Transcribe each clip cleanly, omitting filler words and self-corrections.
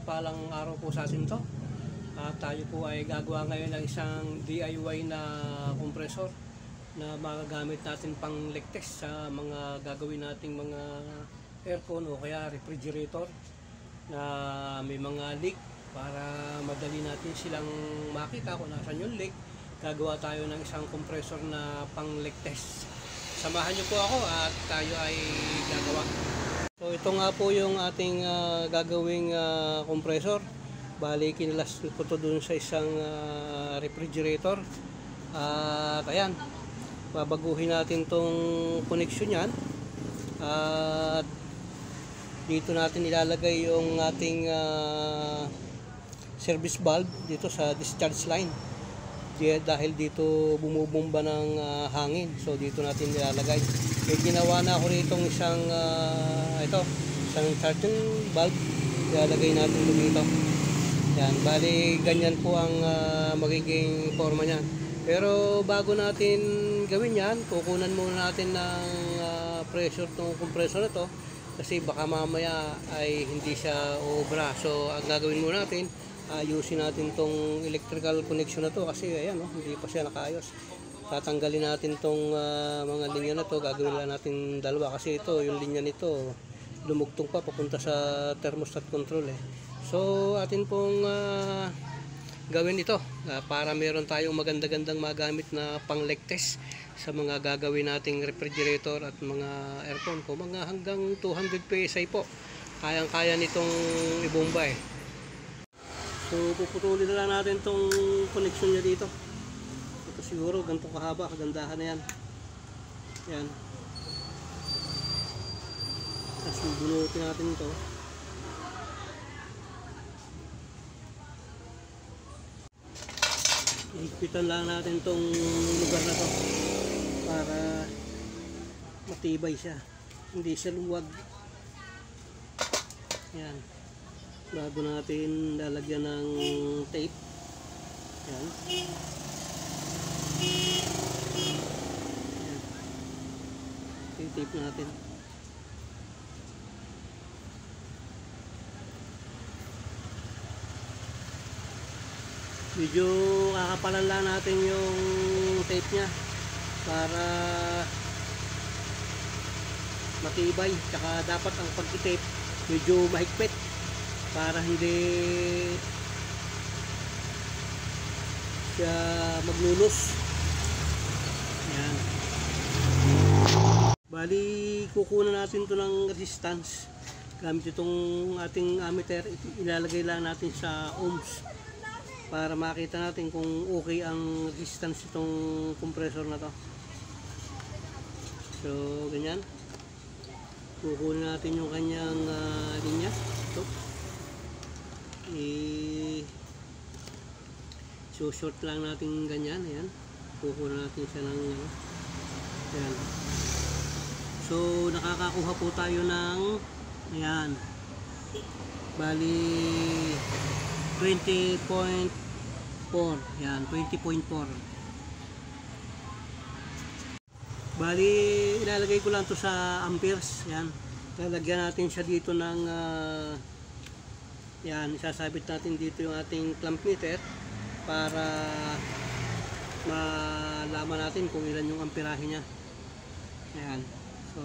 mapagpalang araw po sa atin to. At tayo po ay gagawa ngayon ng isang DIY na compressor na magagamit natin pang leg test sa mga gagawin nating mga aircon o kaya refrigerator na may mga leak, para madali natin silang makita kung nasan yung leak. Gagawa tayo ng isang compressor na pang leg test. Samahan niyo po ako at tayo ay gagawa. So ito nga po yung ating gagawing compressor. Bali kinalas ko to dun sa isang refrigerator. At ayan, babaguhin natin tong connection yan. At dito natin ilalagay yung ating service valve dito sa discharge line. Dahil dito bumubomba ng hangin, so dito natin nilalagay. May ginawa na ako rito isang isang charging valve, ilalagay natin dito. Yan, bali ganyan po ang magiging forma niyan. Pero bago natin gawin yan, kukunan muna natin ng pressure ng compressor na to, kasi baka mamaya ay hindi siya obra. So ang gagawin muna natin, ayusin natin tong electrical connection na to, kasi ayan, hindi pa siya nakaayos. Tatanggalin natin tong mga linya na to, gagawin lang natin dalawa, kasi ito yung linya nito lumugtong pa papunta sa thermostat control So atin pong gawin ito para meron tayong maganda-gandang magamit na pang leg test sa mga gagawin nating refrigerator at mga aircon. Kung mga hanggang 200 PSI po, kayang-kaya nitong ibomba So puputulin na lang natin tong connection niya dito. Ito siguro ganito kahaba, kagandahan na yan. Yan. Tapos bunutin natin ito. Ihigpitan lang natin tong lugar na to para matibay siya, hindi siya luwag. Yan. Bago natin lalagyan ng tape. Yan. Yan. I-tape natin. Medyo kakapalan lang natin yung tape nya para matibay. Tsaka dapat ang pag-tape medyo mahigpit para hindi siya maglulus. Yan. Bali kukunan natin to ng resistance gamit itong ating ammeter. Ilalagay lang natin sa ohms para makita natin kung okay ang resistance itong compressor na to. So ganyan, kukunin natin yung kanyang linya. Ito short lang natin ganyan. Ayan, kukunin natin siya ng ayan. So nakakakuha po tayo ng ayan, bali 20.4. Yan, 20.4. Bali ilalagay ko lang to sa amperes. Yan, lalagyan natin siya dito ng yan, isasabit natin dito yung ating clamp meter para malaman natin kung ilan yung amperahe nya. Ayan, so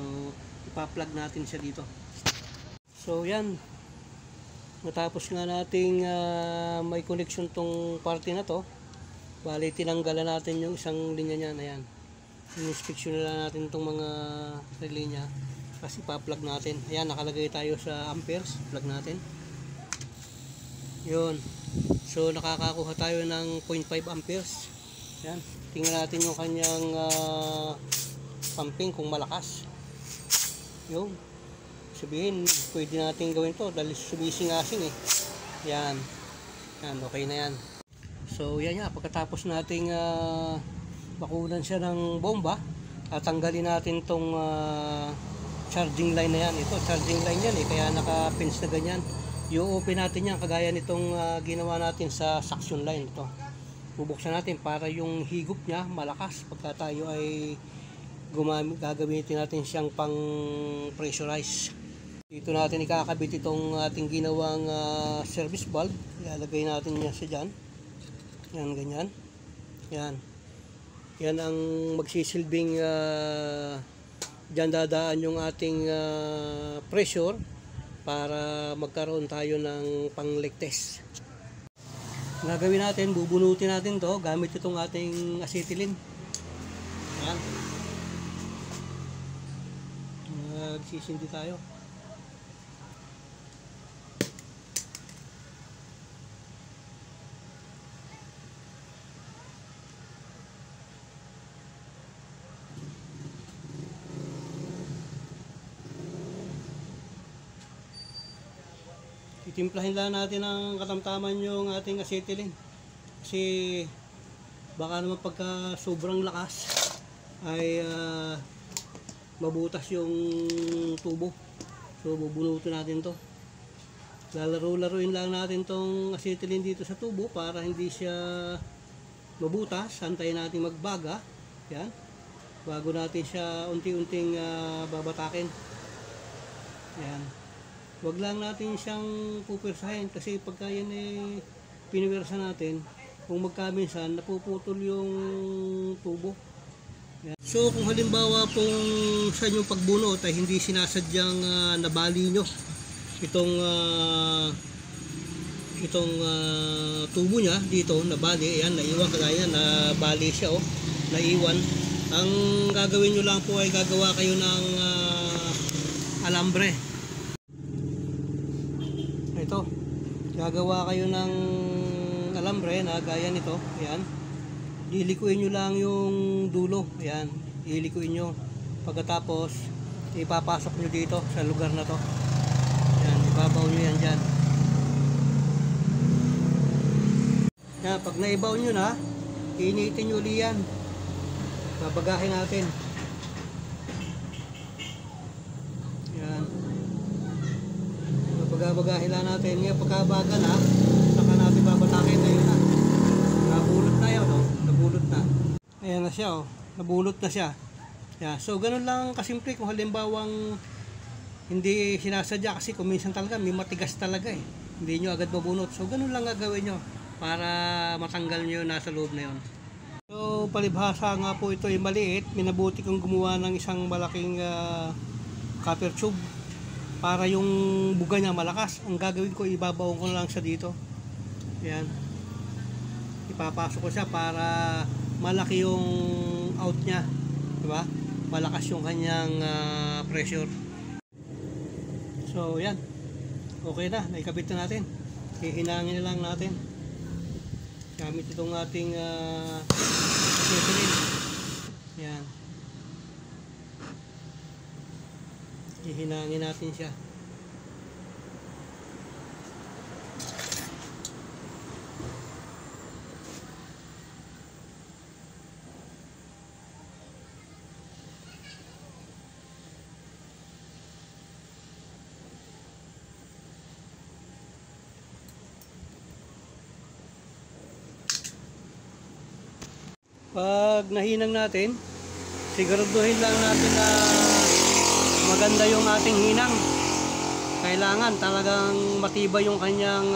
ipa-plug natin siya dito. So yan, matapos nga nating may connection tong party na to, bali tinanggalan natin yung isang linya niyan. Ayan, in-inspection na natin tong mga relay nya, kasi pa-plug natin. Ayan, nakalagay tayo sa amperes, plug natin. Yun, so nakakakuha tayo ng 0.5 amperes. Ayan, tingnan natin yung kanyang pumping kung malakas. Yun, sabihin pwede natin gawin to dahil sumising-asing Yan. Yan, okay na yan. So yan nga, pagkatapos nating bakunan siya ng bomba, at tanggalin natin tong charging line na yan. Ito charging line yan kaya naka-pins na ganyan. I-open natin yan kagaya nitong ginawa natin sa suction line. Ito bubuksan natin para yung higop niya malakas pagka tayo ay gagamitin natin siyang pang pressurize. Dito natin ikakabit itong ating ginawang service valve. Ilalagay natin yan sa dyan. Yan, ganyan. Yan. Yan ang magsisilbing dyan dadaan yung ating pressure para magkaroon tayo ng pang-leak test. Gagawin natin, bubunutin natin to gamit itong ating acetylene. Yan. Magsisindi tayo. Titimplahin lang natin ng katamtaman yung ating acetylene. Kasi baka naman pagka sobrang lakas ay mabutas yung tubo. So bubunutin natin to. Lalaro-laruin lang natin tong acetylene dito sa tubo para hindi siya mabutas. Antayin natin magbaga. Yan. Bago natin siya unti-unting babatakin. Yan. Wag lang natin siyang pupwersahin kasi pagka yan piniwersa natin, kung magkaminsan napuputol yung tubo. Yan. So kung halimbawa pong sa inyong pagbunot ay hindi sinasadyang nabali nyo itong tubo niya dito, nabali, ayan, naiwan kagaya, nabali siya, oh, naiwan. Ang gagawin nyo lang po ay gagawa kayo ng alambre. Ito, gagawa kayo ng alambre na gaya nito. Ayan, lilikuin nyo lang yung dulo. Ayan, lilikuin nyo. Pagkatapos ipapasok nyo dito sa lugar na to. Ayan, ibabaw nyo yan dyan. Ayan, pag naibaw nyo na, initin nyo ulit yan. Babagahin natin. Ayan, babagahin lang natin. Ngayon pagkabaga na, saka natin babatakin. Ayun na, nabulot na yun, oh. Nabulot na. Ayan na siya, oh. Nabulot na siya. Yeah. So ganun lang kasimple kung halimbawang hindi sinasadya, kasi kung minsan talaga may matigas talaga hindi nyo agad mabunot. So ganun lang gagawin nyo para matanggal nyo nasa loob na yun. So palibhasa nga po ito ay maliit. Minabuti kong gumawa ng isang malaking copper tube para yung buga niya malakas. Ang gagawin ko, ibabaw ko lang siya dito. Ayan, ipapasok ko siya para malaki yung out nya, diba? Malakas yung kanyang pressure. So yan, okay na, naikabit na natin. Hihinangin na lang natin gamit itong ating acetylene. Yan, hihinangin natin siya. Pag nahinang natin, siguraduhin lang natin na maganda yung ating hinang. Kailangan talagang matibay yung kanyang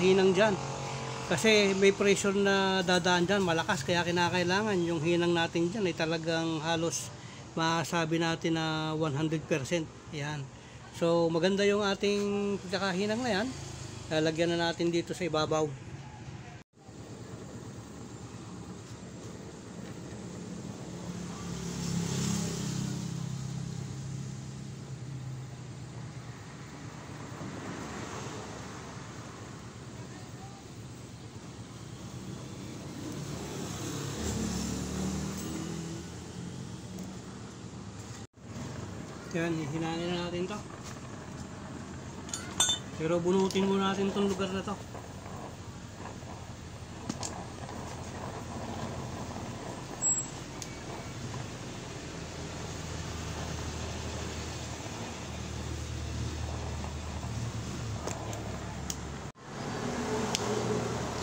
hinang dyan. Kasi may pressure na dadaan dyan, malakas. Kaya kinakailangan yung hinang natin dyan ay talagang halos masabi natin na 100%. Yan. So maganda yung ating pagkakahinang na yan. Lalagyan na natin dito sa ibabaw. Yan, hinangin na natin to. Pero bunutin muna natin tong lugar na to.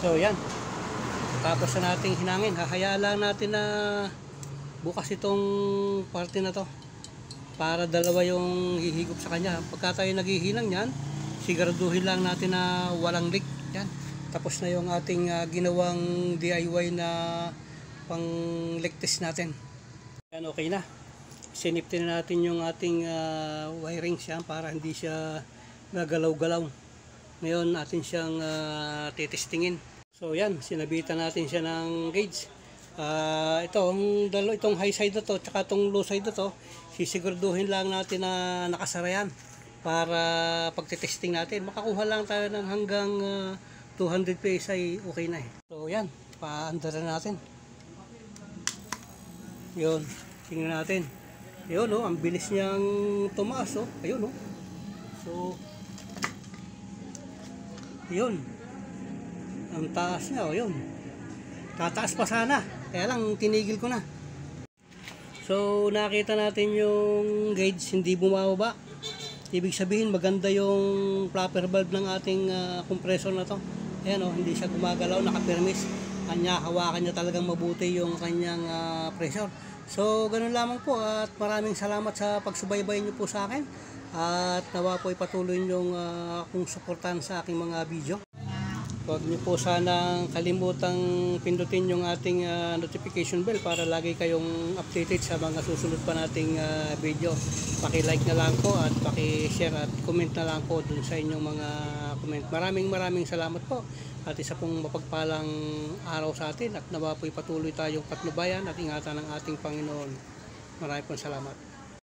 So yan, tapos na nating hinangin. Hahayaan lang natin na bukas itong parte na to. para dalawa yung hihigop sa kanya. Pagka tayo naghihinang yan, siguraduhin lang natin na walang leak. Yan. Tapos na yung ating ginawang DIY na pang leak test natin. Yan, okay na. Sinipti na natin yung ating wirings yan para hindi siya gagalaw-galaw. Ngayon natin siyang titestingin. So yan, sinabitan natin siya ng gauge. Itong high side na to tsaka itong low side na to, sisiguraduhin lang natin na nakasara yan para pagtitesting natin. Makakuha lang tayo ng hanggang 200 PSI, okay na eh. So yan, paandar na natin. Yun, tingnan natin. Yun, oh, ang bilis niyang tumaas, oh. Ayun, oh. So yun, ang taas niya, oh, yun. Tataas pa sana, kaya lang tinigil ko na. So nakita natin yung gauge hindi bumababa. Ibig sabihin maganda yung flapper valve ng ating compressor na to. Ayan, oh, hindi siya gumagalaw, nakapirmis. Hawakan niya talagang mabuti yung kanyang pressure. So ganun lamang po, at maraming salamat sa pagsubaybay niyo po sa akin. At nawa po ipatuloy niyong akong suportahan sa aking mga video. Huwag niyo po sanang kalimutang pindutin yung ating notification bell para lagi kayong updated sa mga susunod pa nating video. Paki-like na lang po at paki-share at comment na lang po dun sa inyong mga comment. Maraming salamat po at isa pong mapagpalang araw sa atin at nawa po ipatuloy tayong patnubayan at ingatan ng ating Panginoon. Maraming salamat.